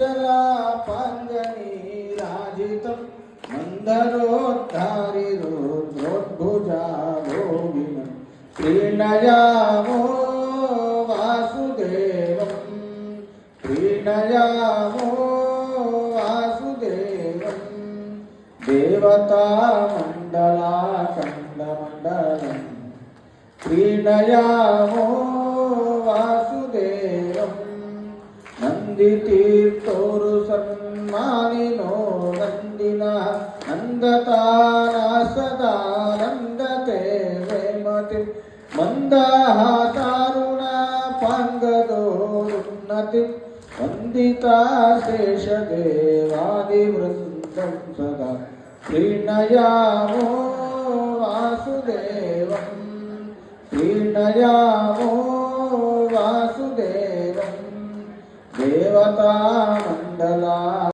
पाङ्गनीराजितं मन्दरोद्धारिरुद्रोद्भुजा भोगिनं प्रीणयामो वासुदेवं प्रीणयामो वासुदेवं देवतामण्डलाखण्डमण्डलं प्रीणयामो वासुदेवं नन्दितीर्थोरु सन्मानिनो नन्दिना नन्दताना सदा नन्दते वेमति मन्दहासारुणा पाङ्गदोन्नति वन्दिता शेषदेवादिवृन्दं सदा प्रीणयामो वासुदेवं प्रीणयामो वासुदेवं देवता